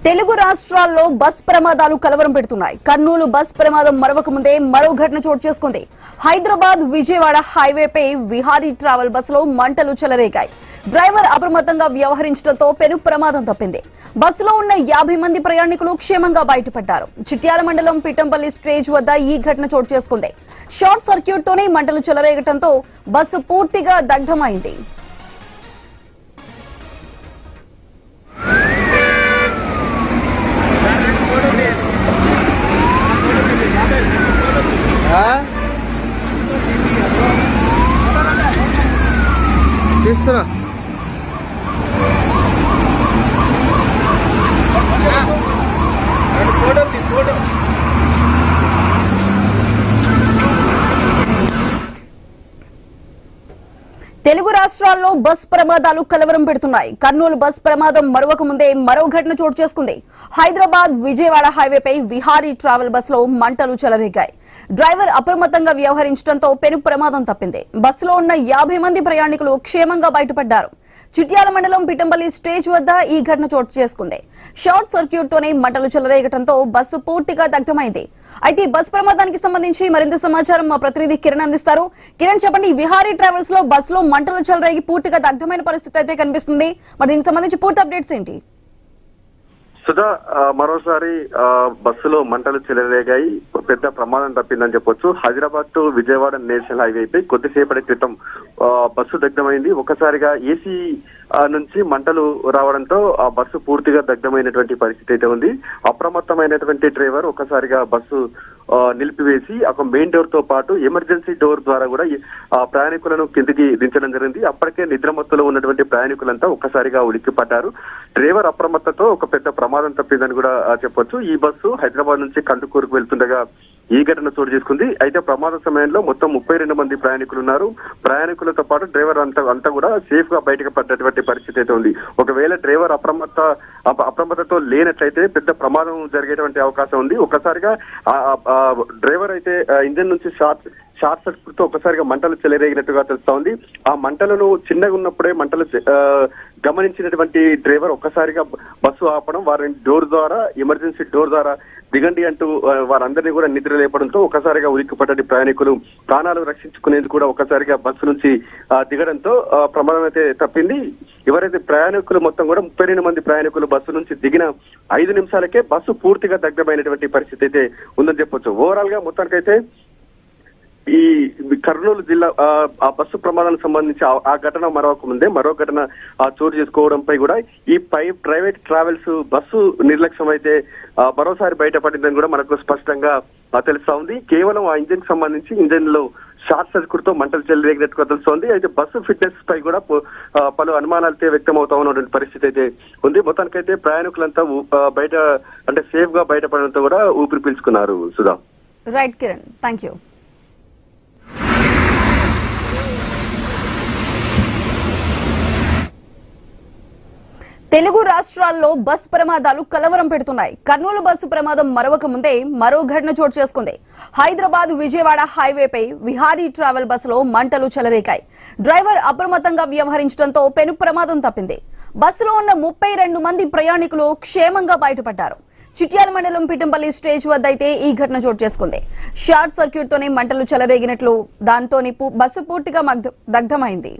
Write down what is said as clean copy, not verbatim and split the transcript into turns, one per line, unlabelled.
తెలుగు రాష్ట్రాల్లో బస్ ప్రమాదాలు కలవరం పెడుతున్నాయి. కర్నూలు బస్ ప్రమాదం మరవక ముందే మరో ఘటన చోటు చేసుకుంది. హైదరాబాద్ విజయవాడ హైవేపై విహారీ ట్రావెల్ బస్సులో మంటలు చెలరేగాయి. డ్రైవర్ అప్రమత్తంగా వ్యవహరించడంతో పెను ప్రమాదం తప్పింది. బస్సులో ఉన్న 50 మంది ప్రయాణికులు క్షేమంగా బయటపడ్డారు. చిట్యాల మండలం పిట్టంపల్లి స్టేజ్ వద్ద ఈ ఘటన చోటు చేసుకుంది. షార్ట్ సర్క్యూట్ తోనే మంటలు చెలరేగడంతో బస్సు పూర్తిగా దగ్ధమైంది. తెలుగు రాష్ట్రాల్లో బస్ ప్రమాదాలు కలవరం పెడుతున్నాయి. కర్నూలు బస్ ప్రమాదం మరవక ముందే మరో ఘటన చోటు చేసుకుంది. హైదరాబాద్ విజయవాడ హైవేపై విహారీ ట్రావెల్ బస్సులో మంటలు చెలరేగాయి. డ్రైవర్ అప్రమత్తంగా వ్యవహరించడంతో పెను ప్రమాదం తప్పింది. బస్సులో ఉన్న 50 మంది ప్రయాణికులు క్షేమంగా బయటపడ్డారు. చిట్యాల మండలం పిట్టంపల్లి స్టేజ్ వద్ద ఈ ఘటన చోటు చేసుకుంది. షార్ట్ సర్క్యూట్ తోనే మంటలు చెలరేగడంతో బస్సు పూర్తిగా దగ్ధమైంది. అయితే ఈ బస్ ప్రమాదానికి సంబంధించి మరింత సమాచారం మా ప్రతినిధి కిరణ్ అందిస్తారు. కిరణ్, చెప్పండి, విహారీ ట్రావెల్స్ లో బస్సులో మంటలు చెలరేగి పూర్తిగా దగ్ధమైన పరిస్థితి అయితే కనిపిస్తుంది. మరి దీనికి సంబంధించి పూర్తి అప్డేట్స్ ఏంటి?
సుధా, మరోసారి బస్సులో మంటలు చెలరేగాయి. పెద్ద ప్రమాదం తప్పిందని చెప్పొచ్చు. హైదరాబాద్ టు విజయవాడ నేషనల్ హైవేపై కొద్దిసేపటి క్రితం బస్సు దగ్ధమైంది. ఒకసారిగా ఏసీ నుంచి మంటలు రావడంతో ఆ బస్సు పూర్తిగా దగ్ధమైనటువంటి పరిస్థితి అయితే ఉంది. అప్రమత్తమైనటువంటి డ్రైవర్ ఒకసారిగా బస్సు నిలిపివేసి ఒక మెయిన్ డోర్ తో పాటు ఎమర్జెన్సీ డోర్ ద్వారా కూడా ప్రయాణికులను కిందికి దించడం జరిగింది. అప్పటికే నిద్రమత్తులో ఉన్నటువంటి ప్రయాణికులంతా ఒక్కసారిగా ఉలిక్కిపడ్డారు. డ్రైవర్ అప్రమత్తతో ఒక పెద్ద ప్రమాదం తప్పిందని కూడా చెప్పొచ్చు. ఈ బస్సు హైదరాబాద్ నుంచి కందుకూరుకు వెళ్తుండగా ఈ ఘటన చోటు చేసుకుంది. అయితే ప్రమాద సమయంలో మొత్తం 32 మంది ప్రయాణికులు ఉన్నారు. ప్రయాణికులతో పాటు డ్రైవర్ అంతా కూడా సేఫ్ గా బయటకు పడ్డటువంటి పరిస్థితి అయితే ఉంది. ఒకవేళ డ్రైవర్ అప్రమత్తతో లేనట్లయితే పెద్ద ప్రమాదం జరిగేటువంటి అవకాశం ఉంది. ఒకసారిగా డ్రైవర్ అయితే ఇంజన్ నుంచి షార్ట్ సర్క్యూట్ తో ఒకసారిగా మంటలు చెలరేగినట్టుగా తెలుస్తా ఉంది. ఆ మంటలను చిన్నగా ఉన్నప్పుడే మంటలు గమనించినటువంటి డ్రైవర్ ఒక్కసారిగా బస్సు ఆపడం, వారిని ఎమర్జెన్సీ డోర్ ద్వారా దిగండి అంటూ వారందరినీ కూడా నిద్ర లేపడంతో ఒకసారిగా ఉలిక్కిపడ్డ ప్రయాణికులు ప్రాణాలు రక్షించుకునేందుకు కూడా ఒకసారిగా బస్సు నుంచి దిగడంతో ప్రమాదం అయితే తప్పింది. ఎవరైతే ప్రయాణికులు మొత్తం కూడా 32 మంది ప్రయాణికులు బస్సు నుంచి దిగిన 5 నిమిషాలకే బస్సు పూర్తిగా దగ్ధమైనటువంటి పరిస్థితి అయితే ఉందని చెప్పొచ్చు. ఓవరాల్ గా మొత్తానికైతే ఈ కర్నూలు జిల్లా ఆ బస్సు ప్రమాదానికి సంబంధించి ఆ ఘటన మరొక ముందే మరో ఘటన చోటు చేసుకోవడంపై కూడా ఈ ప్రైవేట్ ట్రావెల్స్ బస్సు నిర్లక్ష్యం అయితే మరోసారి బయటపడిందని కూడా మనకు స్పష్టంగా తెలుస్తా ఉంది. కేవలం ఆ ఇంజిన్ కి సంబంధించి ఇంజిన్ లో షార్ట్ సర్క్యూట్ తో మంటలు చెలరేగినట్టుగా తెలుస్తోంది. అయితే బస్సు ఫిట్నెస్ పై కూడా పలు అనుమానాలతో వ్యక్తం అవుతా ఉన్నటువంటి పరిస్థితి అయితే ఉంది. మొత్తానికైతే ప్రయాణికులంతా బయట అంటే సేఫ్ గా బయటపడడంతో కూడా ఊపిరి పీల్చుకున్నారు. Sudha.
Right Kiran, thank you. Telugu రాష్ట్రాల్లో బస్ ప్రమాదాలు కలవరం పెడుతున్నాయి. కర్నూలు బస్సు ప్రమాదం మరవక ముందే మరో ఘటన చోటు చేసుకుంది. హైదరాబాద్ విజయవాడ హైవేపై విహారీ ట్రావెల్ బస్సులో మంటలు చెలరేగాయి. డ్రైవర్ అప్రమత్తంగా వ్యవహరించడంతో పెను ప్రమాదం తప్పింది. బస్సులో ఉన్న 32 మంది ప్రయాణికులు క్షేమంగా బయటపడ్డారు. చిట్యాల మండలం పిట్టంపల్లి స్టేజ్ వద్ద అయితే ఈ ఘటన చోటు చేసుకుంది. షార్ట్ సర్క్యూట్ తోనే మంటలు చెలరేగినట్లు దాంతో బస్సు పూర్తిగా దగ్ధమైంది.